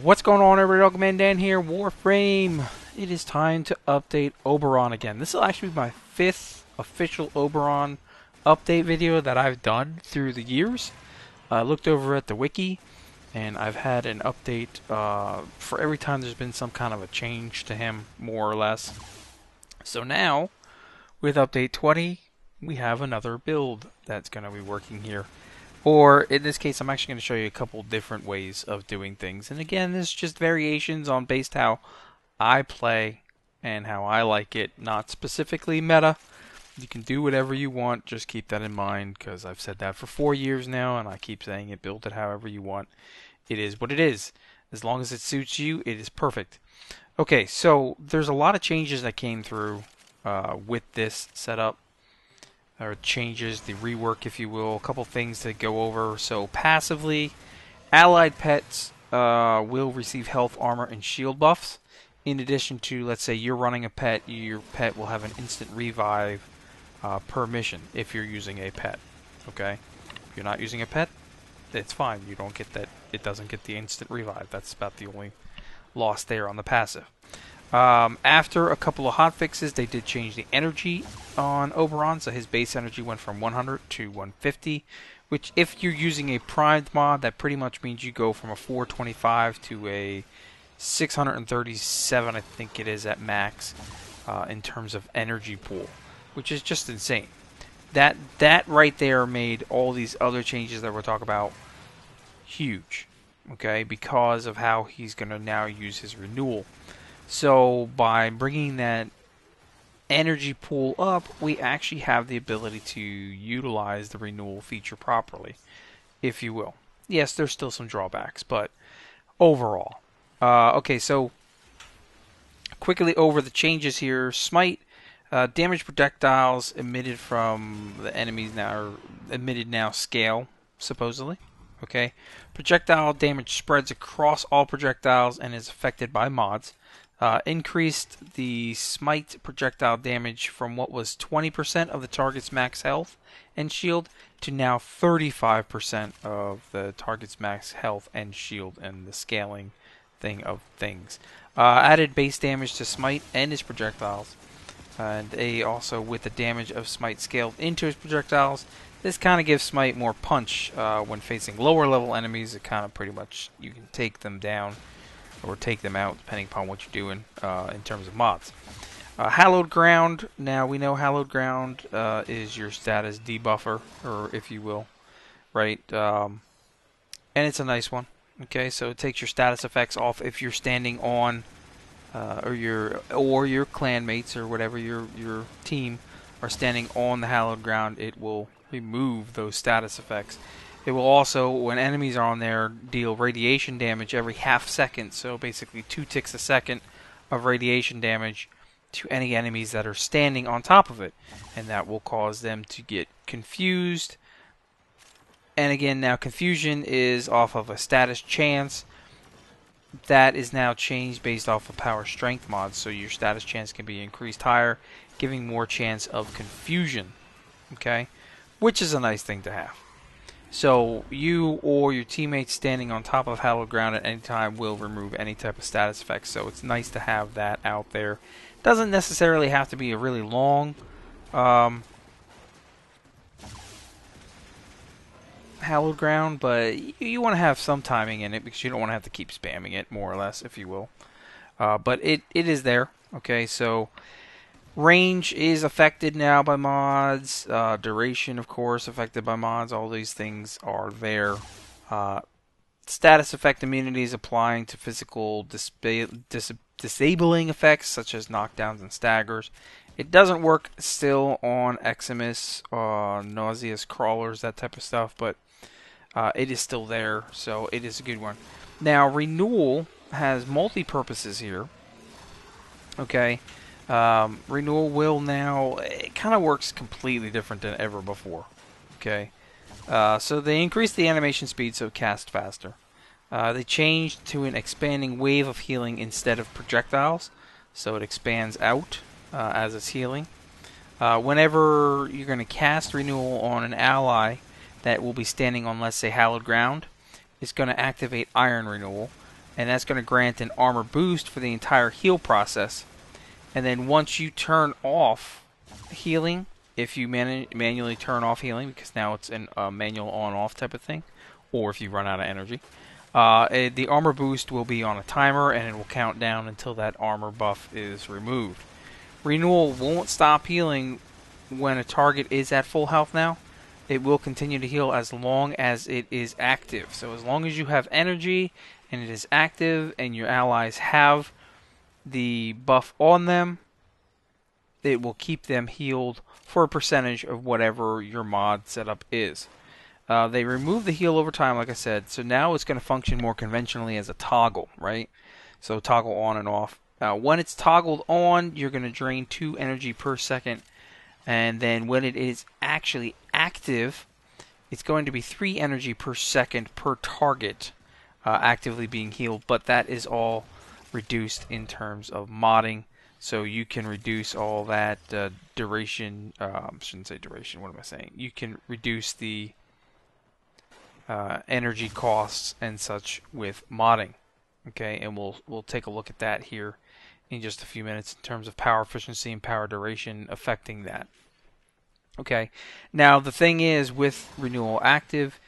What's going on, everybody? Welcome in, Dan here, Warframe. It is time to update Oberon again. This will actually be my 5th official Oberon update video that I've done through the years. I looked over at the wiki, and I've had an update for every time there's been some kind of a change to him, more or less. So now, with update 20, we have another build that's going to be working here. Or, in this case, I'm actually going to show you a couple different ways of doing things. And again, this is just variations on based how I play and how I like it, not specifically meta. You can do whatever you want, just keep that in mind, because I've said that for 4 years now, and I keep saying it, build it however you want. It is what it is. As long as it suits you, it is perfect. Okay, so there's a lot of changes that came through with this setup. Or changes, the rework, if you will, a couple things to go over. So passively, allied pets will receive health, armor, and shield buffs. In addition to, let's say you're running a pet, your pet will have an instant revive per mission if you're using a pet. Okay, if you're not using a pet, it's fine. You don't get that. It doesn't get the instant revive. That's about the only loss there on the passive. After a couple of hotfixes, they did change the energy on Oberon, so his base energy went from 100 to 150, which if you're using a primed mod, that pretty much means you go from a 425 to a 637, I think it is at max, in terms of energy pool, which is just insane. That right there made all these other changes that we're talking about huge, okay, because of how he's going to now use his renewal. So by bringing that energy pool up, we actually have the ability to utilize the renewal feature properly, if you will. Yes, there's still some drawbacks, but overall. Okay, so quickly over the changes here. Smite, damage projectiles emitted from the enemies now scale, supposedly. Okay, projectile damage spreads across all projectiles and is affected by mods. Increased the smite projectile damage from what was 20% of the target's max health and shield to now 35% of the target's max health and shield, and the scaling thing of things. Added base damage to smite and his projectiles, and they also, with the damage of smite scaled into his projectiles, this kind of gives smite more punch when facing lower level enemies. It kind of pretty much, you can take them down or take them out depending upon what you're doing in terms of mods. Hallowed Ground. Now we know Hallowed Ground is your status debuffer, or if you will, right? And it's a nice one. Okay, so it takes your status effects off if you're standing on, or your clanmates or whatever your team are standing on the Hallowed Ground. It will remove those status effects. It will also, when enemies are on there, deal radiation damage every half second. So basically 2 ticks a second of radiation damage to any enemies that are standing on top of it. And that will cause them to get confused. And again, now confusion is off of a status chance. That is now changed based off of power strength mods. So your status chance can be increased higher, giving more chance of confusion. Okay? Which is a nice thing to have. So you or your teammates standing on top of Hallowed Ground at any time will remove any type of status effects. So it's nice to have that out there. Doesn't necessarily have to be a really long Hallowed Ground, but you want to have some timing in it because you don't want to have to keep spamming it, more or less, if you will. But it is there. Okay, so range is affected now by mods. Duration, of course, affected by mods. All these things are there. Status effect immunities applying to physical disabling effects such as knockdowns and staggers. It doesn't work still on Eximus, nauseous crawlers, that type of stuff, but it is still there, so it is a good one. Now, renewal has multi-purposes here. Okay. Renewal will now, it kind of works completely different than ever before. Okay, so they increased the animation speed so it casts faster. They changed to an expanding wave of healing instead of projectiles, so it expands out as it's healing. Whenever you're going to cast renewal on an ally that will be standing on, let's say, Hallowed Ground, it's going to activate Iron Renewal, and that's going to grant an armor boost for the entire heal process. And then once you turn off healing, if you manually turn off healing, because now it's a manual on-off type of thing, or if you run out of energy, the armor boost will be on a timer, and it will count down until that armor buff is removed. Renewal won't stop healing when a target is at full health now. It will continue to heal as long as it is active. So as long as you have energy and it is active and your allies have the buff on them, it will keep them healed for a percentage of whatever your mod setup is. They remove the heal over time, like I said, so now it's going to function more conventionally as a toggle, right? So toggle on and off. When it's toggled on, you're going to drain 2 energy per second, and then when it is actually active, it's going to be 3 energy per second per target actively being healed, but that is all reduced in terms of modding, so you can reduce all that duration. Shouldn't say duration, what am I saying? You can reduce the energy costs and such with modding. Okay, and we'll take a look at that here in just a few minutes in terms of power efficiency and power duration affecting that. Okay, now the thing is, with Renewal active,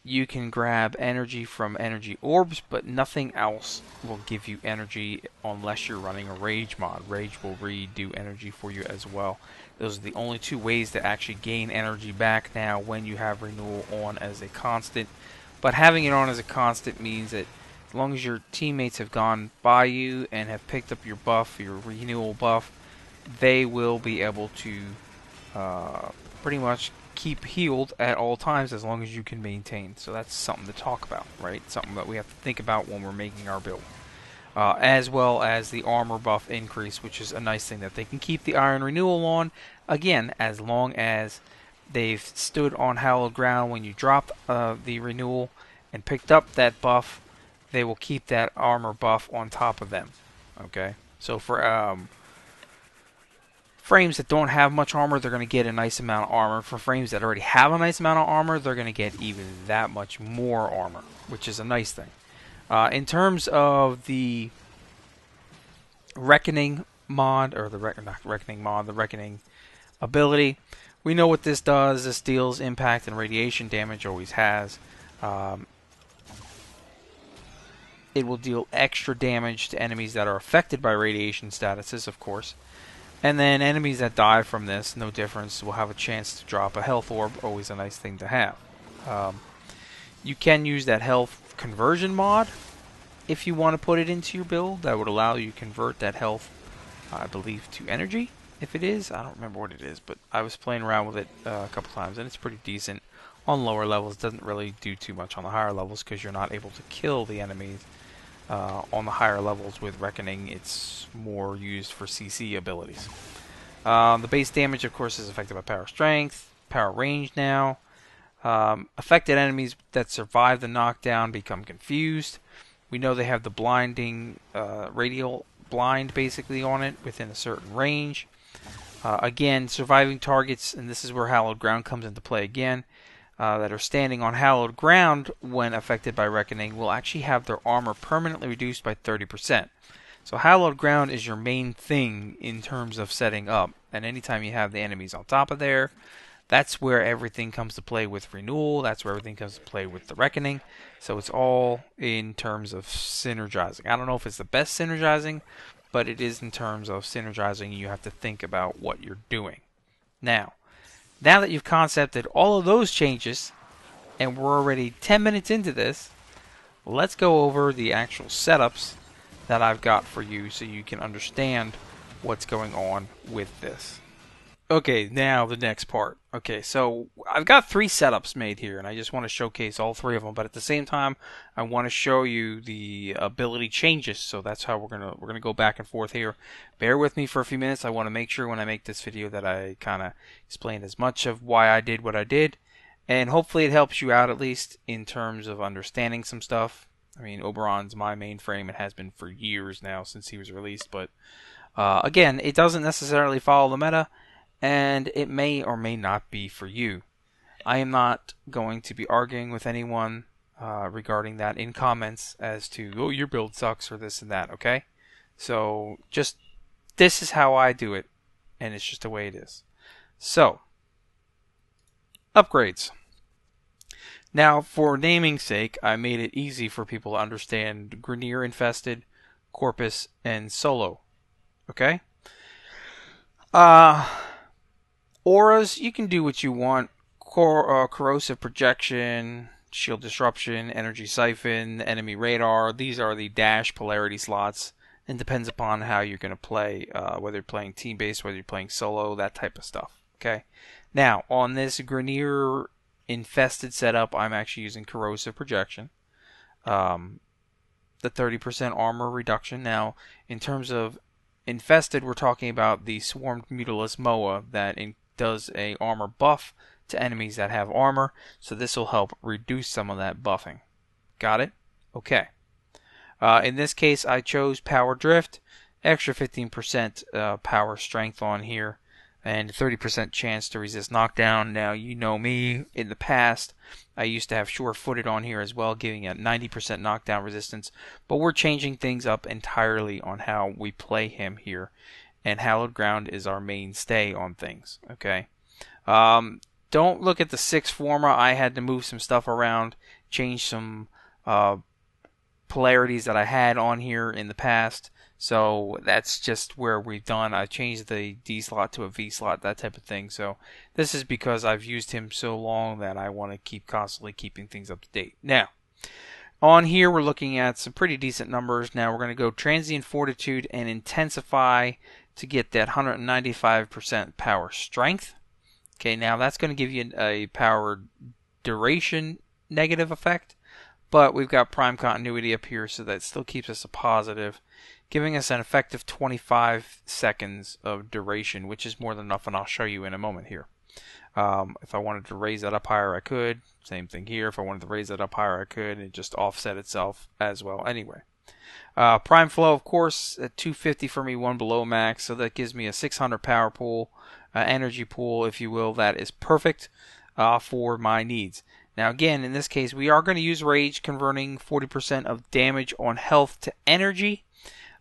you can grab energy from energy orbs, but nothing else will give you energy unless you're running a Rage mod. Rage will redo energy for you as well. Those are the only 2 ways to actually gain energy back now when you have Renewal on as a constant. But having it on as a constant means that as long as your teammates have gone by you and have picked up your buff, your Renewal buff, they will be able to pretty much keep healed at all times as long as you can maintain. So that's something to talk about, right? Something that we have to think about when we're making our build. As well as the armor buff increase, which is a nice thing that they can keep the Iron Renewal on, again, as long as they've stood on hallowed ground when you drop the Renewal and picked up that buff, they will keep that armor buff on top of them. Okay? So for frames that don't have much armor, they're going to get a nice amount of armor. For frames that already have a nice amount of armor, they're going to get even that much more armor, which is a nice thing. In terms of the Reckoning mod, or the Reckoning ability, we know what this does. This deals impact and radiation damage, always has. It will deal extra damage to enemies that are affected by radiation statuses, of course. And then enemies that die from this, no difference, will have a chance to drop a health orb, always a nice thing to have. You can use that health conversion mod if you want to put it into your build. That would allow you to convert that health, I believe, to energy, if it is. I don't remember what it is, but I was playing around with it a couple times, and it's pretty decent on lower levels. It doesn't really do too much on the higher levels because you're not able to kill the enemies on the higher levels with Reckoning. It's more used for CC abilities. The base damage, of course, is affected by power strength, power range now. Affected enemies that survive the knockdown become confused. We know they have the blinding radial blind basically on it within a certain range. Again, surviving targets, and this is where hallowed ground comes into play again, that are standing on hallowed ground when affected by Reckoning will actually have their armor permanently reduced by 30%. So hallowed ground is your main thing in terms of setting up, and anytime you have the enemies on top of there, that's where everything comes to play with Renewal. That's where everything comes to play with the Reckoning. So it's all in terms of synergizing. I don't know if it's the best synergizing, but it is in terms of synergizing. You have to think about what you're doing. Now that you've concepted all of those changes, and we're already 10 minutes into this, let's go over the actual setups that I've got for you so you can understand what's going on with this. Okay, now the next part. Okay, so I've got 3 setups made here, and I just want to showcase all 3 of them, but at the same time, I want to show you the ability changes, so that's how we're gonna go back and forth here. Bear with me for a few minutes. I want to make sure when I make this video that I kind of explain as much of why I did what I did, and hopefully it helps you out at least in terms of understanding some stuff. I mean, Oberon's my main frame. It has been for years now since he was released, but again, it doesn't necessarily follow the meta, and it may or may not be for you. I am not going to be arguing with anyone regarding that in comments as to, oh, your build sucks or this and that, okay? So just, this is how I do it, and it's just the way it is. So, upgrades. Now, for naming's sake, I made it easy for people to understand Grineer Infested, Corpus, and Solo, okay? Auras, you can do what you want. Corrosive Projection, Shield Disruption, Energy Siphon, Enemy Radar. These are the dash polarity slots, and depends upon how you're going to play, whether you're playing team-based, whether you're playing solo, that type of stuff. Okay. Now, on this Grineer Infested setup, I'm actually using Corrosive Projection. The 30% armor reduction. Now, in terms of Infested, we're talking about the Swarmed Mutalisk Moa that does a armor buff to enemies that have armor, so this will help reduce some of that buffing. Got it? Okay. In this case, I chose Power Drift, extra 15% power strength on here, and 30% chance to resist knockdown. Now, you know me, in the past, I used to have Sure-Footed on here as well, giving a 90% knockdown resistance, but we're changing things up entirely on how we play him here, and Hallowed Ground is our mainstay on things, okay? Don't look at the 6 Forma. I had to move some stuff around, change some polarities that I had on here in the past. So that's just where we've done. I changed the D slot to a V slot, that type of thing. So this is because I've used him so long that I want to keep constantly keeping things up to date. Now, on here we're looking at some pretty decent numbers. Now we're going to go Transient Fortitude and Intensify to get that 195% power strength. Okay, now that's going to give you a power duration negative effect, but we've got prime continuity up here, so that still keeps us a positive, giving us an effective 25 seconds of duration, which is more than enough, and I'll show you in a moment here. If I wanted to raise that up higher, I could. Same thing here. If I wanted to raise that up higher, I could. It just offset itself as well anyway. Prime flow, of course, at 250 for me, one below max, so that gives me a 600 power pool. Energy pool, if you will, that is perfect for my needs. Now again, in this case, we are going to use Rage, converting 40% of damage on health to energy.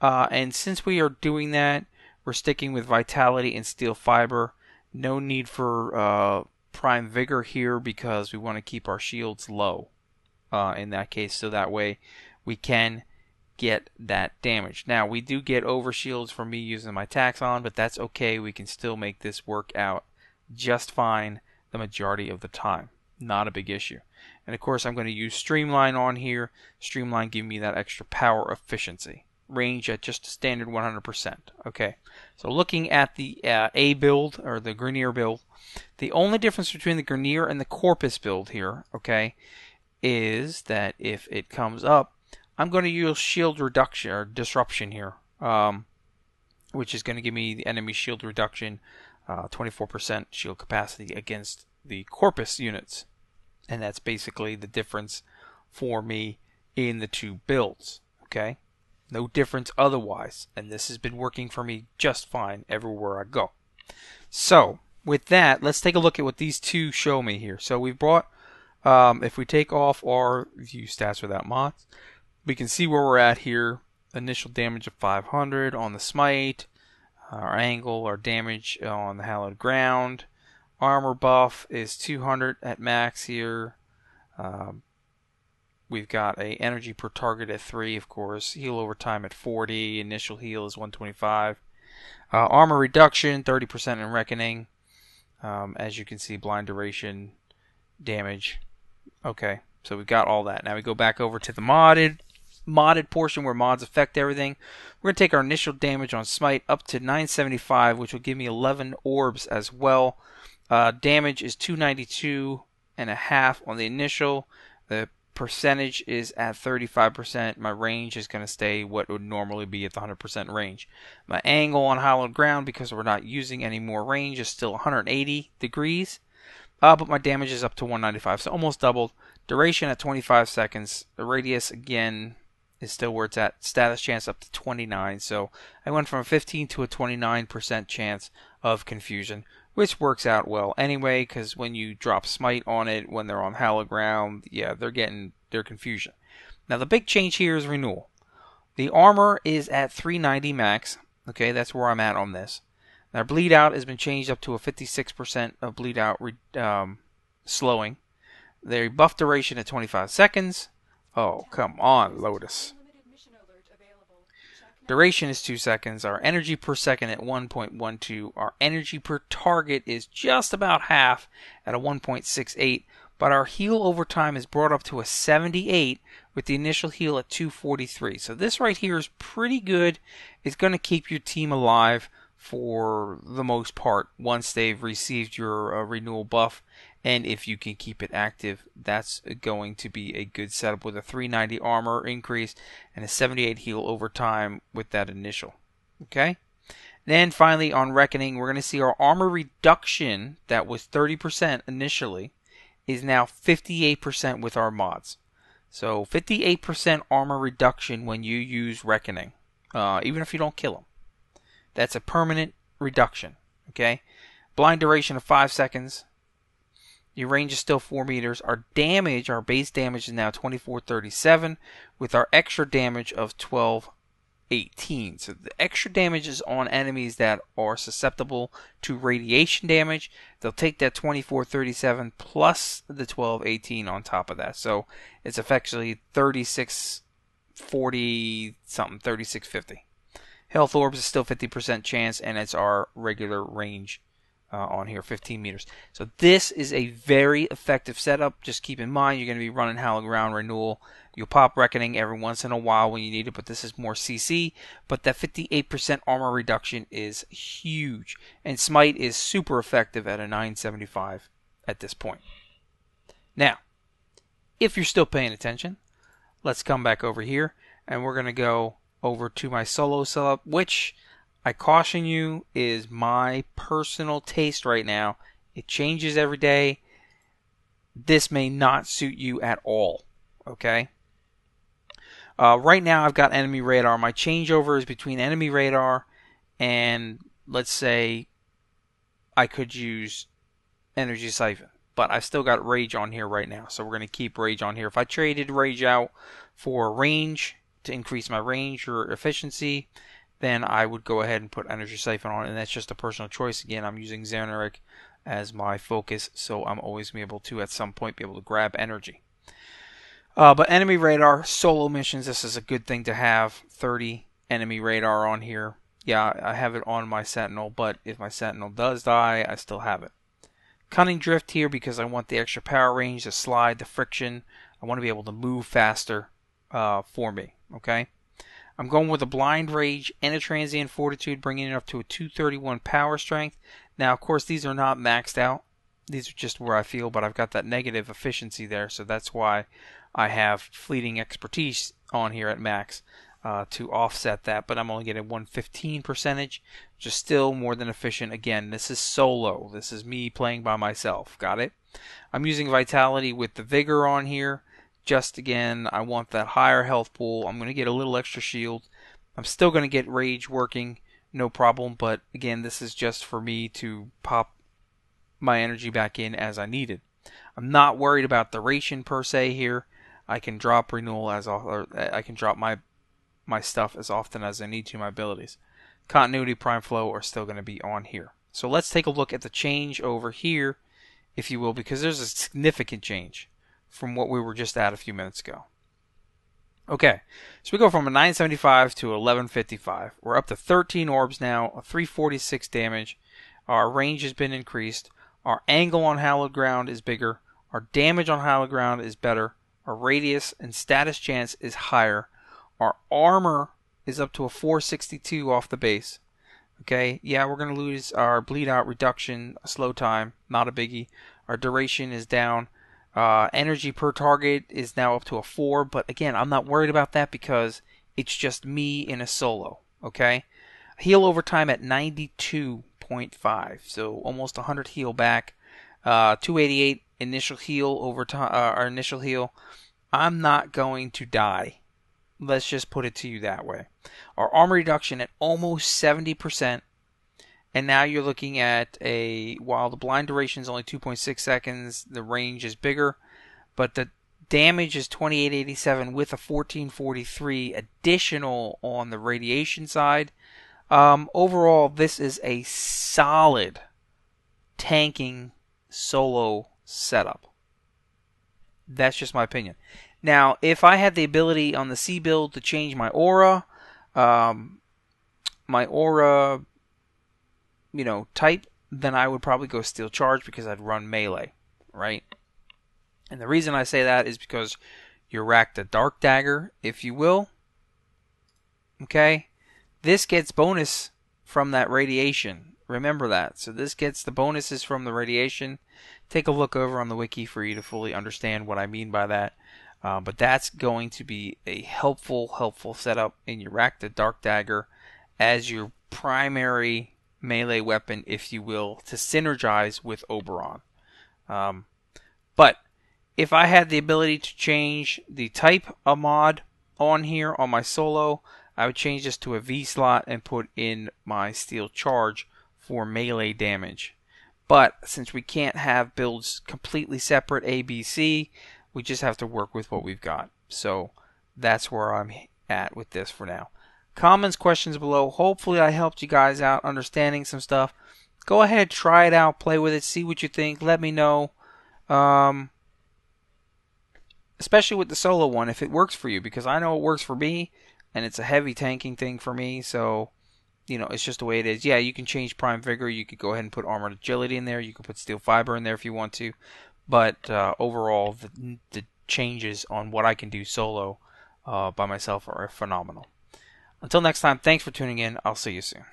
And since we are doing that, we're sticking with Vitality and Steel Fiber. No need for Prime Vigor here because we want to keep our shields low in that case, so that way we can get that damage. Now, we do get overshields from me using my Taxon, but that's okay. We can still make this work out just fine the majority of the time. Not a big issue. And of course, I'm going to use Streamline on here. Streamline giving me that extra power efficiency. Range at just a standard 100%. Okay, so looking at the A build, or the Grineer build, the only difference between the Grineer and the Corpus build here, okay, is that if it comes up, I'm going to use shield reduction or disruption here, which is going to give me the enemy shield reduction, 24% shield capacity against the Corpus units. And that's basically the difference for me in the two builds. Okay? No difference otherwise. And this has been working for me just fine everywhere I go. So, with that, let's take a look at what these two show me here. So we've brought, if we take off our view stats without mods, we can see where we're at here. Initial damage of 500 on the smite, our angle, our damage on the Hallowed Ground. Armor buff is 200 at max here. We've got a energy per target at 3, of course. Heal over time at 40. Initial heal is 125. Armor reduction, 30% in Reckoning. As you can see, blind duration, damage. Okay, so we've got all that. Now we go back over to the modded portion where mods affect everything. We're going to take our initial damage on smite up to 975, which will give me 11 orbs as well. Damage is 292.5 on the initial. The percentage is at 35%. My range is going to stay what would normally be at the 100% range. My angle on Hallowed Ground, because we're not using any more range, is still 180 degrees. But my damage is up to 195, so almost doubled. Duration at 25 seconds. The radius, again, is still where it's at. Status chance up to 29. So I went from a 15 to a 29% chance of confusion, which works out well anyway, because when you drop smite on it, when they're on hallowed ground, yeah, they're getting their confusion. Now the big change here is renewal. The armor is at 390 max. Okay, that's where I'm at on this. Now bleed out has been changed up to a 56% of bleed out slowing. Their buff duration at 25 seconds. Oh, come on, Lotus. Duration is 2 seconds. Our energy per second at 1.12. Our energy per target is just about half at a 1.68. But our heal over time is brought up to a 78 with the initial heal at 243. So this right here is pretty good. It's going to keep your team alive for the most part once they've received your renewal buff. And if you can keep it active, that's going to be a good setup with a 390 armor increase and a 78 heal over time with that initial. Okay? Then finally on Reckoning, we're going to see our armor reduction that was 30% initially is now 58% with our mods. So 58% armor reduction when you use Reckoning, even if you don't kill them. That's a permanent reduction. Okay? Blind duration of 5 seconds. Your range is still 4 meters. Our damage, our base damage is now 2437 with our extra damage of 1218. So the extra damage is on enemies that are susceptible to radiation damage. They'll take that 2437 plus the 1218 on top of that. So it's effectively 3640 something, 3650. Health orbs is still 50% chance, and it's our regular range on here, 15 meters. So this is a very effective setup. Just keep in mind you're going to be running hallowed ground renewal. You'll pop Reckoning every once in a while when you need it, but this is more CC. But that 58% armor reduction is huge. And Smite is super effective at a 975 at this point. Now, if you're still paying attention, let's come back over here, and we're going to go over to my solo setup, which I caution you is my personal taste right now. It changes every day. This may not suit you at all. Okay? Right now I've got enemy radar. My changeover is between enemy radar and, let's say, I could use energy siphon. But I've still got rage on here right now. So we're going to keep rage on here. If I traded rage out for range to increase my range or efficiency, then I would go ahead and put energy siphon on, and that's just a personal choice. Again, I'm using Xanaric as my focus, so I'm always be able to, at some point, be able to grab energy. But enemy radar, solo missions, this is a good thing to have. 30 enemy radar on here. Yeah, I have it on my Sentinel, but if my Sentinel does die, I still have it. Cunning Drift here because I want the extra power range, the slide, the friction. I want to be able to move faster for me, okay? I'm going with a Blind Rage and a Transient Fortitude, bringing it up to a 231 power strength. Now, of course, these are not maxed out. These are just where I feel, but I've got that negative efficiency there, so that's why I have Fleeting Expertise on here at max to offset that, but I'm only getting 115 percentage, which is still more than efficient. Again, this is solo. This is me playing by myself. Got it? I'm using Vitality with the Vigor on here. Just again, I want that higher health pool. I'm going to get a little extra shield. I'm still going to get rage working, no problem. But again, this is just for me to pop my energy back in as I need it. I'm not worried about duration per se here. I can drop renewal or I can drop my stuff as often as I need to. My abilities, continuity, prime flow are still going to be on here. So let's take a look at the change over here, if you will, because there's a significant change from what we were just at a few minutes ago. Okay, so we go from a 975 to 1155. We're up to 13 orbs now, a 346 damage. Our range has been increased. Our angle on hallowed ground is bigger. Our damage on hallowed ground is better. Our radius and status chance is higher. Our armor is up to a 462 off the base. Okay, yeah, we're going to lose our bleed out reduction, slow time, not a biggie. Our duration is down. Energy per target is now up to a 4, but again, I'm not worried about that because it's just me in a solo, okay? Heal over time at 92.5, so almost 100 heal back. 288 initial heal over time, our initial heal. I'm not going to die Let's just put it to you that way. Our armor reduction at almost 70%. And now you're looking at while the blind duration is only 2.6 seconds, the range is bigger, but the damage is 2887 with a 1443 additional on the radiation side. Overall, this is a solid tanking solo setup. That's just my opinion. Now, if I had the ability on the C build to change my aura, type, then I would probably go Steel Charge because I'd run melee, right? And the reason I say that is because you rack the Dark Dagger, if you will. Okay? This gets bonus from that radiation. Remember that. So this gets the bonuses from the radiation. Take a look over on the wiki for you to fully understand what I mean by that. But that's going to be a helpful setup, and you rack the Dark Dagger as your primary melee weapon, if you will, to synergize with Oberon. But if I had the ability to change the type of mod on here on my solo, I would change this to a V slot and put in my Steel Charge for melee damage. But since we can't have builds completely separate A, B, C, we just have to work with what we've got. So that's where I'm at with this for now. Comments, questions below. Hopefully I helped you guys out understanding some stuff. Go ahead, try it out, play with it, see what you think. Let me know. Especially with the solo one, if it works for you, because I know it works for me, and it's a heavy tanking thing for me, so it's just the way it is. Yeah, you can change Prime Vigor. You could go ahead and put Armored Agility in there. You could put Steel Fiber in there if you want to. But overall, the changes on what I can do solo by myself are phenomenal. Until next time, thanks for tuning in. I'll see you soon.